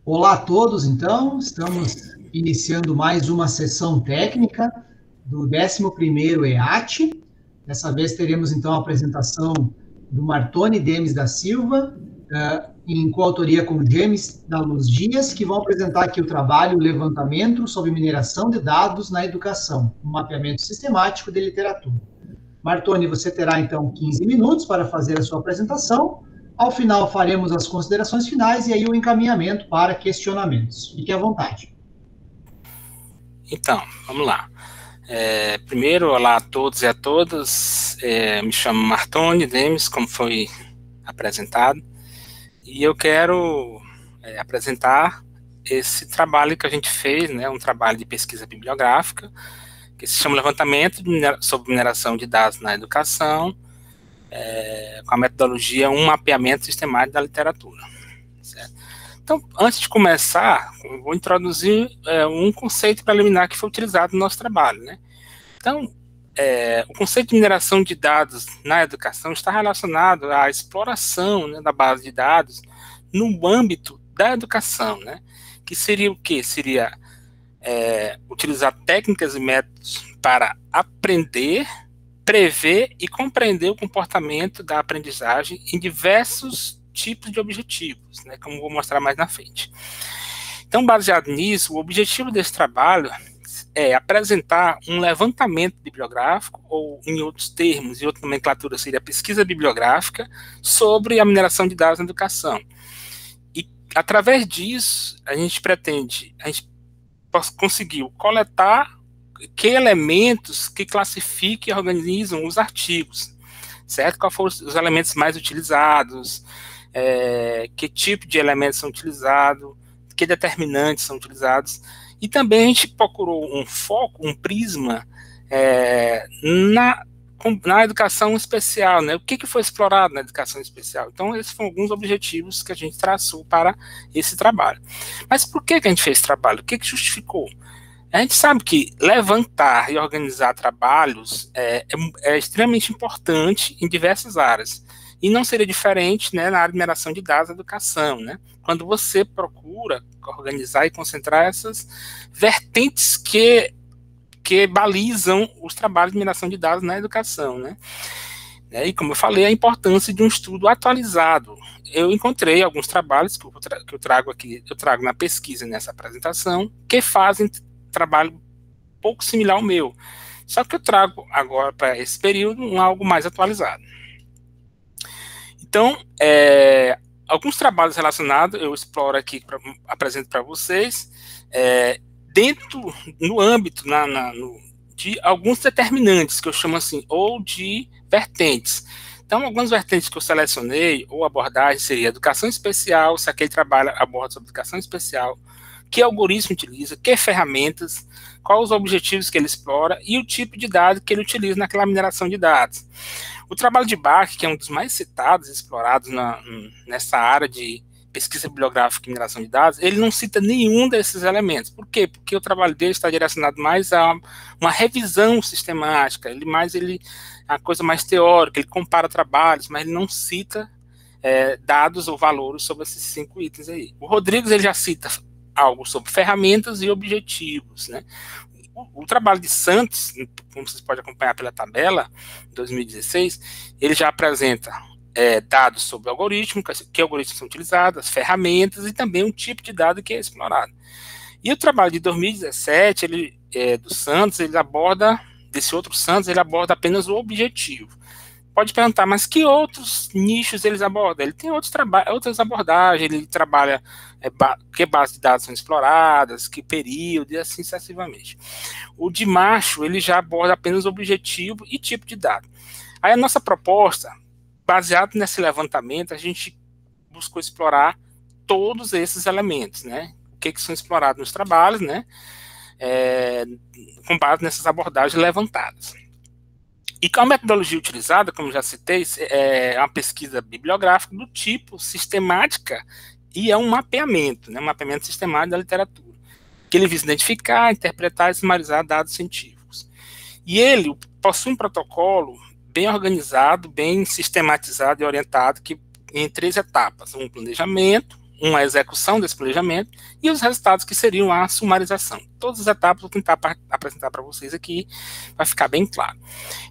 Olá a todos, então, estamos iniciando mais uma sessão técnica do 11º EAT. Dessa vez teremos, então, a apresentação do Martoni Demes da Silva, em coautoria com James da Luz Dias, que vão apresentar aqui o trabalho Levantamento sobre Mineração de Dados na Educação, um mapeamento sistemático de literatura. Martoni, você terá, então, 15 minutos para fazer a sua apresentação. Ao final, faremos as considerações finais e aí o encaminhamento para questionamentos. Fique à vontade. Então, vamos lá. Primeiro, olá a todos e a todas. Me chamo Martoni Demes, como foi apresentado, e eu quero apresentar esse trabalho que a gente fez, né, um trabalho de pesquisa bibliográfica, que se chama Levantamento sobre Mineração de Dados na Educação, com a metodologia Um Mapeamento Sistemático da Literatura. Certo? Então, antes de começar, eu vou introduzir um conceito preliminar que foi utilizado no nosso trabalho, né? Então, o conceito de mineração de dados na educação está relacionado à exploração, né, da base de dados no âmbito da educação, né? Que seria o quê? Seria utilizar técnicas e métodos para aprender, prever e compreender o comportamento da aprendizagem em diversos tipos de objetivos, né, como vou mostrar mais na frente. Então, baseado nisso, o objetivo desse trabalho é apresentar um levantamento bibliográfico, ou em outros termos, em outra nomenclatura seria pesquisa bibliográfica, sobre a mineração de dados na educação. E, através disso, a gente conseguiu coletar que elementos que classifiquem e organizam os artigos, certo? Quais foram os elementos mais utilizados, que tipo de elementos são utilizados, que determinantes são utilizados, e também a gente procurou um foco, um prisma na educação especial, né? O que foi explorado na educação especial? Então, esses foram alguns objetivos que a gente traçou para esse trabalho. Mas por que a gente fez esse trabalho? O que justificou? A gente sabe que levantar e organizar trabalhos é extremamente importante em diversas áreas. E não seria diferente, né, na área de mineração de dados da educação, né? Quando você procura organizar e concentrar essas vertentes que balizam os trabalhos de mineração de dados na educação, né? E como eu falei, a importância de um estudo atualizado. Eu encontrei alguns trabalhos que eu trago na pesquisa nessa apresentação, que fazem trabalho pouco similar ao meu. Só que eu trago agora para esse período algo mais atualizado. Então, alguns trabalhos relacionados eu exploro aqui, apresento para vocês, no âmbito de alguns determinantes, que eu chamo assim, ou de vertentes. Então, algumas vertentes que eu selecionei, ou abordagem, seria educação especial, se aquele trabalho aborda sobre educação especial, que algoritmo utiliza, que ferramentas, quais os objetivos que ele explora e o tipo de dado que ele utiliza naquela mineração de dados. O trabalho de Bach, que é um dos mais citados e explorados nessa área de pesquisa bibliográfica e mineração de dados, ele não cita nenhum desses elementos. Por quê? Porque o trabalho dele está direcionado mais a uma revisão sistemática, ele é uma coisa mais teórica, ele compara trabalhos, mas ele não cita dados ou valores sobre esses 5 itens aí. O Rodrigues, ele já cita algo sobre ferramentas e objetivos, né? O trabalho de Santos, como vocês podem acompanhar pela tabela, em 2016, ele já apresenta dados sobre algoritmos, que algoritmos são utilizados, as ferramentas e também um tipo de dado que é explorado. E o trabalho de 2017, do Santos, desse outro Santos, ele aborda apenas o objetivo. Pode perguntar, mas que outros nichos eles abordam? Ele tem outras abordagens, ele trabalha que bases de dados são exploradas, que período, e assim sucessivamente. O de Macho, ele já aborda apenas objetivo e tipo de dado. Aí a nossa proposta, baseado nesse levantamento, a gente buscou explorar todos esses elementos, né? O que são explorados nos trabalhos, né? Com base nessas abordagens levantadas. E qual a metodologia utilizada, como já citei, é uma pesquisa bibliográfica do tipo sistemática e é um mapeamento, né, um mapeamento sistemático da literatura, que ele visa identificar, interpretar e sumarizar dados científicos. E ele possui um protocolo bem organizado, bem sistematizado e orientado, em 3 etapas: um planejamento, uma execução desse planejamento, e os resultados que seriam a sumarização. Todas as etapas vou tentar apresentar para vocês aqui, vai ficar bem claro.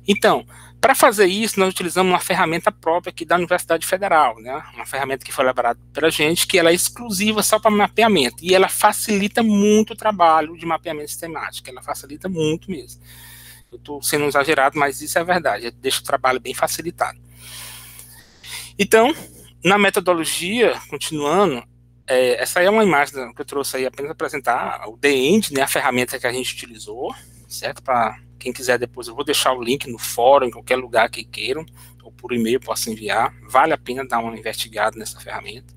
Então, para fazer isso, nós utilizamos uma ferramenta própria aqui da Universidade Federal, né? Uma ferramenta que foi elaborada pela gente, que ela é exclusiva só para mapeamento, e ela facilita muito o trabalho de mapeamento sistemático, ela facilita muito mesmo. Eu estou sendo exagerado, mas isso é verdade, deixa o trabalho bem facilitado. Então, na metodologia, continuando, essa aí é uma imagem que eu trouxe aí apenas para apresentar o The End, né, a ferramenta que a gente utilizou, certo? Para quem quiser depois, eu vou deixar o link no fórum, em qualquer lugar que queiram, ou por e-mail posso enviar. Vale a pena dar uma investigada nessa ferramenta.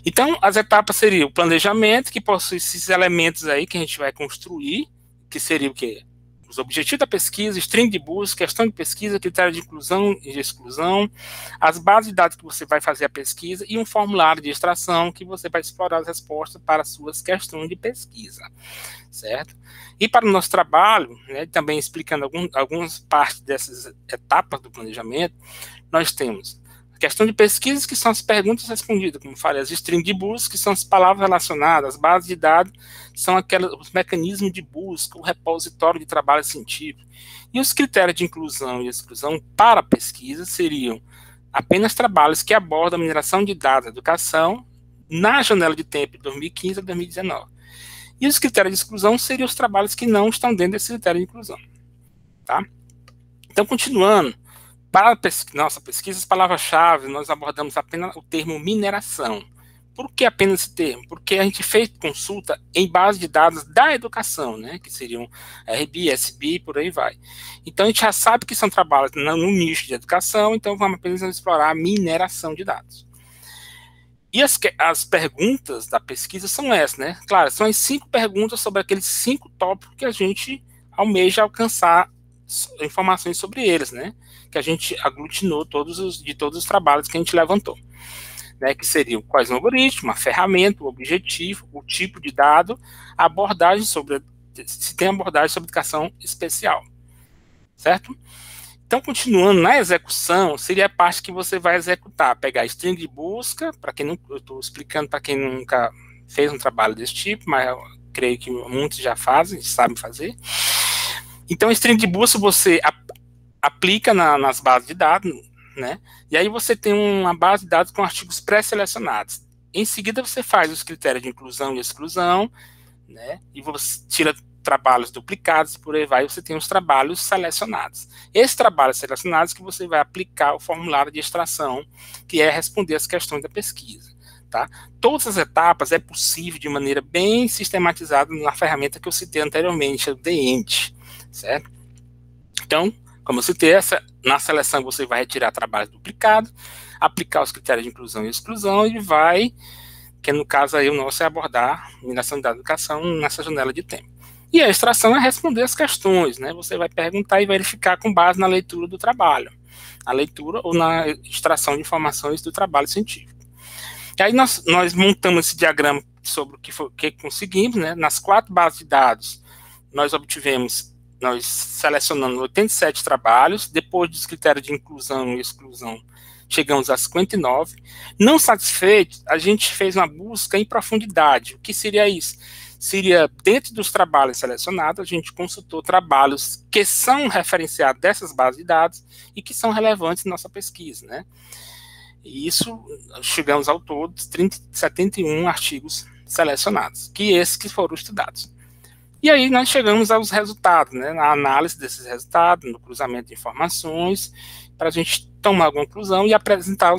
Então, as etapas seriam o planejamento, que possui esses elementos aí que a gente vai construir, que seria o quê? Os objetivos da pesquisa, string de busca, questão de pesquisa, critério de inclusão e de exclusão, as bases de dados que você vai fazer a pesquisa e um formulário de extração que você vai explorar as respostas para as suas questões de pesquisa, certo? E para o nosso trabalho, né, também explicando algumas partes dessas etapas do planejamento, nós temos a questão de pesquisa, que são as perguntas respondidas, como falei, as strings de busca, que são as palavras relacionadas, as bases de dados, são os mecanismos de busca, o repositório de trabalho científico. E os critérios de inclusão e exclusão para a pesquisa seriam apenas trabalhos que abordam a mineração de dados da educação na janela de tempo de 2015 a 2019. E os critérios de exclusão seriam os trabalhos que não estão dentro desse critério de inclusão. Tá? Então, continuando, para a nossa pesquisa, as palavras-chave, nós abordamos apenas o termo mineração. Por que apenas esse termo? Porque a gente fez consulta em base de dados da educação, né, que seriam RB, SB, por aí vai. Então, a gente já sabe que são trabalhos no nicho de educação, então vamos apenas explorar a mineração de dados. E as perguntas da pesquisa são essas, né? Claro, são as 5 perguntas sobre aqueles 5 tópicos que a gente almeja alcançar informações sobre eles, né? Que a gente aglutinou todos os trabalhos que a gente levantou, né? Que seriam quais o algoritmo, a ferramenta, o objetivo, o tipo de dado, a abordagem se tem abordagem sobre educação especial, certo? Então, continuando na execução, seria a parte que você vai executar, pegar a string de busca, para quem não, eu estou explicando para quem nunca fez um trabalho desse tipo, mas eu creio que muitos já fazem, sabem fazer. Então, a string de busca você aplica nas bases de dados, né? E aí você tem uma base de dados com artigos pré-selecionados. Em seguida, você faz os critérios de inclusão e exclusão, né? E você tira trabalhos duplicados, por aí vai, você tem os trabalhos selecionados. Esses trabalhos selecionados que você vai aplicar o formulário de extração, que é responder as questões da pesquisa. Tá? Todas as etapas é possível de maneira bem sistematizada na ferramenta que eu citei anteriormente, o The End, certo? Então, como eu citei, na seleção você vai retirar trabalhos duplicados, aplicar os critérios de inclusão e exclusão e vai, que no caso aí o nosso é abordar a mineração da educação nessa janela de tempo. E a extração é responder as questões, né? Você vai perguntar e verificar com base na leitura do trabalho, a leitura ou na extração de informações do trabalho científico. E aí nós montamos esse diagrama sobre o que conseguimos, né? Nas 4 bases de dados, nós selecionamos 87 trabalhos, depois dos critérios de inclusão e exclusão, chegamos a 59. Não satisfeito, a gente fez uma busca em profundidade. O que seria isso? Seria, dentro dos trabalhos selecionados, a gente consultou trabalhos que são referenciados dessas bases de dados e que são relevantes na nossa pesquisa, né? E isso, chegamos ao todo, 71 artigos selecionados, esses que foram estudados. E aí nós chegamos aos resultados, né? Na análise desses resultados, no cruzamento de informações, para a gente tomar alguma conclusão e apresentar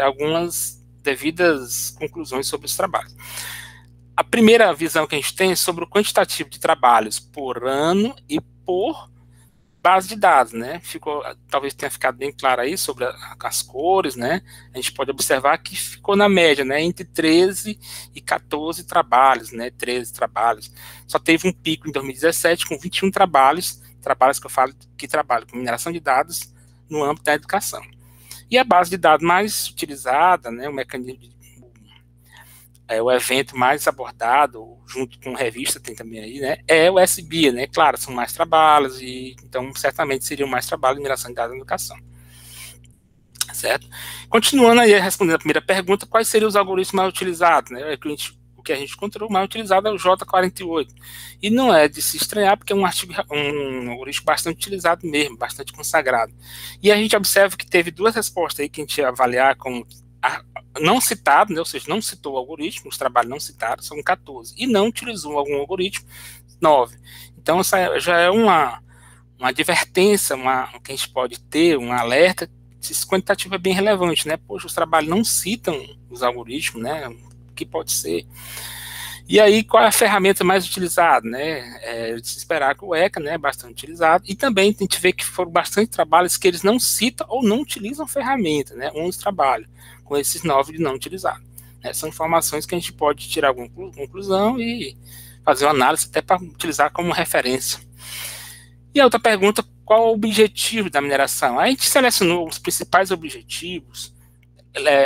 algumas devidas conclusões sobre os trabalhos. A primeira visão que a gente tem é sobre o quantitativo de trabalhos por ano e por base de dados, né? Talvez tenha ficado bem claro aí sobre as cores, né? A gente pode observar que ficou na média, né? Entre 13 e 14 trabalhos, né? 13 trabalhos. Só teve um pico em 2017 com 21 trabalhos que eu falo que trabalham com mineração de dados no âmbito da educação. E a base de dados mais utilizada, né? O mecanismo o evento mais abordado, junto com revista, tem também aí, né, é o SB, né, claro, são mais trabalhos, e então certamente seriam mais trabalhos de mineração de dados na educação. certo? Continuando aí, respondendo a primeira pergunta, quais seriam os algoritmos mais utilizados, né? O que a gente encontrou mais utilizado é o J48. E não é de se estranhar, porque é um algoritmo bastante utilizado mesmo, bastante consagrado. E a gente observa que teve duas respostas aí que a gente ia avaliar como não citado, né? Ou seja, não citou o algoritmo, os trabalhos não citaram, são 14. E não utilizou algum algoritmo, 9. Então, essa já é uma advertência, que a gente pode ter, um alerta, se esse quantitativo é bem relevante, né? Poxa, os trabalhos não citam os algoritmos, né? O que pode ser? E aí, qual é a ferramenta mais utilizada, né? É de se esperar que o ECA, né, é bastante utilizado, e também a gente vê que foram bastante trabalhos que eles não citam ou não utilizam ferramenta, né? 11 trabalhos, com esses 9 de não utilizado. Né? São informações que a gente pode tirar alguma conclusão e fazer uma análise até para utilizar como referência. E a outra pergunta, qual é o objetivo da mineração? A gente selecionou os principais objetivos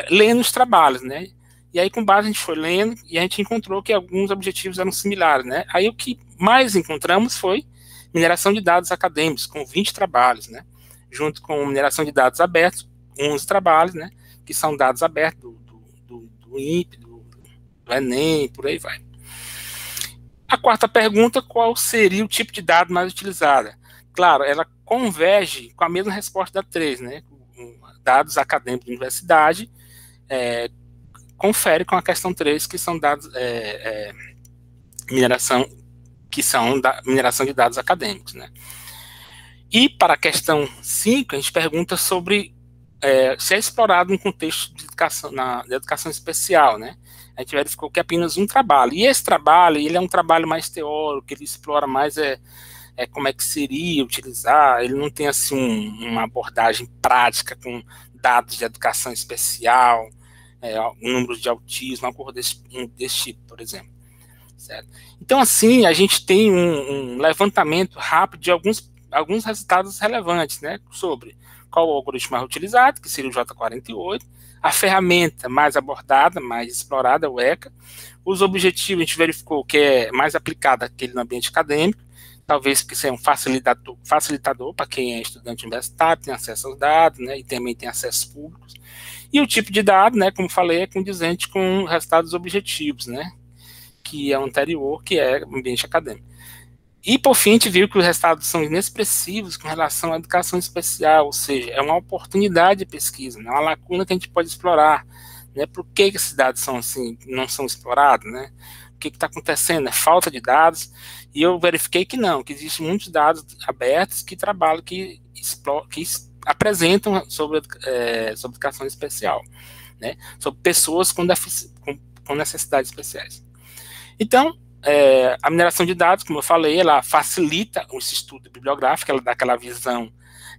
lendo os trabalhos, né? E aí, com base, a gente foi lendo e a gente encontrou que alguns objetivos eram similares, né? Aí, o que mais encontramos foi mineração de dados acadêmicos, com 20 trabalhos, né? Junto com mineração de dados abertos, 11 trabalhos, né? Que são dados abertos do INPE, do Enem, por aí vai. A quarta pergunta, qual seria o tipo de dado mais utilizado? Claro, ela converge com a mesma resposta da 3, né? Dados acadêmicos de universidade, confere com a questão 3, que são dados mineração de dados acadêmicos, né? E para a questão 5, a gente pergunta sobre se é explorado um contexto de educação especial, né? A gente verificou que é apenas um trabalho. E esse trabalho, ele é um trabalho mais teórico, ele explora mais como é que seria utilizar, ele não tem assim uma abordagem prática com dados de educação especial, números de autismo, uma coisa desse tipo, por exemplo. Certo? Então, assim, a gente tem um levantamento rápido de alguns resultados relevantes, né, sobre qual o algoritmo mais utilizado, que seria o J48, a ferramenta mais abordada, mais explorada, o ECA, os objetivos a gente verificou que é mais aplicado aquele no ambiente acadêmico, talvez que seja um facilitador para quem é estudante universitário, tem acesso aos dados, né, e também tem acessos públicos. E o tipo de dado, né, como falei, é condizente com resultados objetivos, né, que é o anterior, que é o ambiente acadêmico. E, por fim, a gente viu que os resultados são inexpressivos com relação à educação especial, ou seja, é uma oportunidade de pesquisa, né, uma lacuna que a gente pode explorar. Né, por que esses dados são assim, não são explorados, né? O que está acontecendo? É falta de dados. E eu verifiquei que não, que existem muitos dados abertos que trabalham, que apresentam sobre educação especial, né? Sobre pessoas com necessidades especiais. Então, a mineração de dados, como eu falei, ela facilita esse estudo bibliográfico, ela dá aquela visão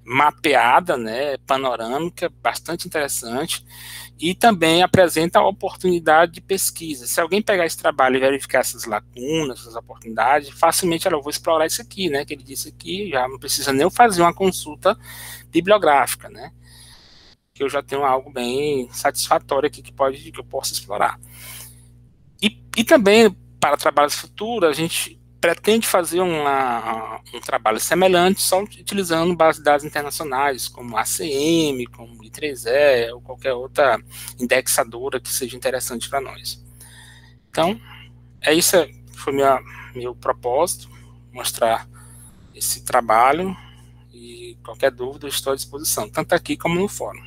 mapeada, né, panorâmica, bastante interessante, e também apresenta a oportunidade de pesquisa. Se alguém pegar esse trabalho e verificar essas lacunas, essas oportunidades, facilmente eu vou explorar isso aqui, né, que ele disse aqui, já não precisa nem fazer uma consulta bibliográfica, né, que eu já tenho algo bem satisfatório aqui que eu possa explorar. E também, para trabalhos futuros, a gente pretende fazer um trabalho semelhante, só utilizando bases de dados internacionais, como ACM, como I3E, ou qualquer outra indexadora que seja interessante para nós. Então, isso foi meu propósito, mostrar esse trabalho, e qualquer dúvida eu estou à disposição, tanto aqui como no fórum.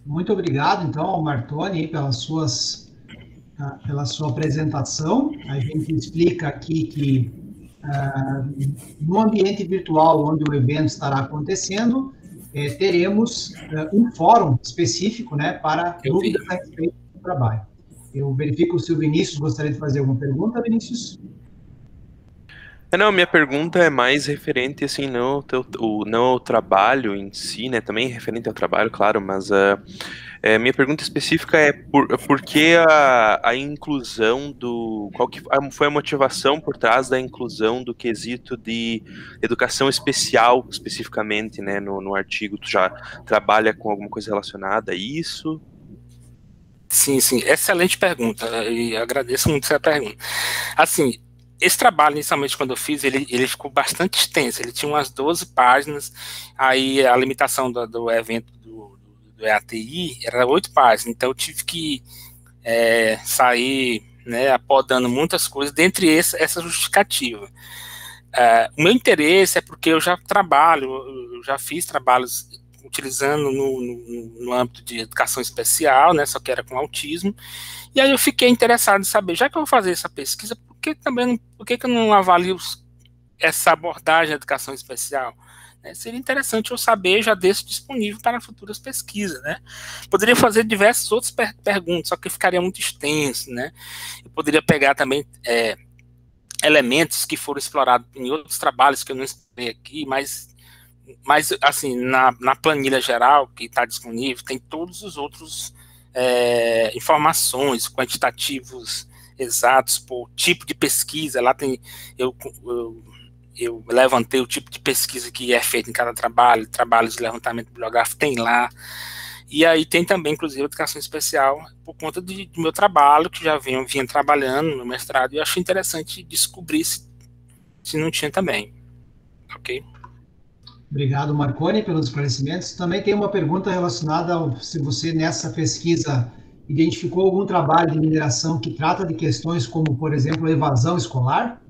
Muito obrigado, então, ao Martoni, pela sua apresentação. A gente explica aqui que no ambiente virtual onde o evento estará acontecendo, teremos um fórum específico, né, para dúvidas a respeito do trabalho. Eu verifico se o Vinícius gostaria de fazer alguma pergunta, Vinícius? Não, minha pergunta é mais referente, assim, não ao trabalho em si, né, também referente ao trabalho, claro, mas minha pergunta específica é por que a inclusão qual que foi a motivação por trás da inclusão do quesito de educação especial, especificamente, né, no artigo? Tu já trabalha com alguma coisa relacionada a isso? Sim, excelente pergunta, e agradeço muito essa pergunta. Assim, esse trabalho, inicialmente, quando eu fiz, ele ficou bastante extenso, ele tinha umas 12 páginas, aí a limitação do evento do EATI era 8 páginas, então eu tive que sair, né, apodando muitas coisas, dentre essa justificativa. O meu interesse é porque eu já fiz trabalhos utilizando no âmbito de educação especial, né, só que era com autismo, e aí eu fiquei interessado em saber, já que eu vou fazer essa pesquisa, por que eu não avalio essa abordagem da educação especial? Seria interessante eu saber, já deixo disponível para futuras pesquisas, né? Poderia fazer diversas outras perguntas, só que ficaria muito extenso, né? Eu poderia pegar também elementos que foram explorados em outros trabalhos que eu não explorei aqui, mas assim, na planilha geral que está disponível, tem todos os outros informações, quantitativos exatos por tipo de pesquisa. Lá tem, eu levantei o tipo de pesquisa que é feito em cada trabalhos de levantamento bibliográfico tem lá, e aí tem também, inclusive, educação especial, por conta do meu trabalho, que já vinha trabalhando no mestrado, e eu achei interessante descobrir se não tinha também. Ok? Obrigado, Marconi, pelos esclarecimentos. Também tem uma pergunta relacionada se você, nessa pesquisa, identificou algum trabalho de mineração que trata de questões como, por exemplo, a evasão escolar?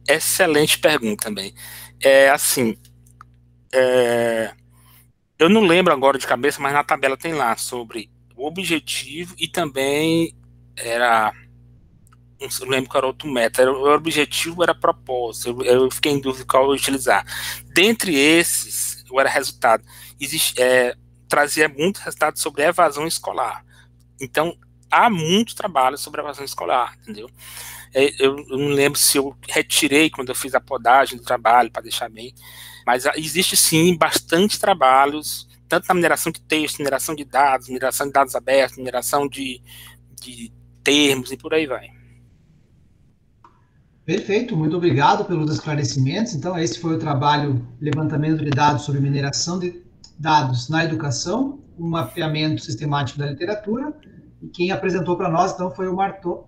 Excelente pergunta também. Eu não lembro agora de cabeça, mas na tabela tem lá sobre o objetivo e também não lembro qual era outro método. O objetivo era propósito. Eu fiquei em dúvida qual eu utilizar. Dentre esses, era resultado. Trazia muito resultado sobre evasão escolar. Então, há muito trabalho sobre evasão escolar, entendeu? Eu não lembro se eu retirei quando eu fiz a podagem do trabalho, para deixar bem, mas existe sim bastante trabalhos, tanto na mineração de texto, mineração de dados abertos, mineração de termos e por aí vai. Perfeito, muito obrigado pelos esclarecimentos. Então, esse foi o trabalho Levantamento de Dados sobre Mineração de Dados na Educação, um mapeamento sistemático da literatura. E quem apresentou para nós, então, foi o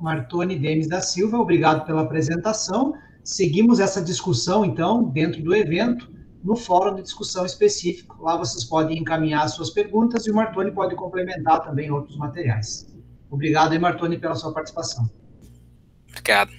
Martoni Demes da Silva. Obrigado pela apresentação. Seguimos essa discussão, então, dentro do evento, no fórum de discussão específico. Lá vocês podem encaminhar suas perguntas e o Martoni pode complementar também outros materiais. Obrigado aí, Martoni, pela sua participação. Obrigado.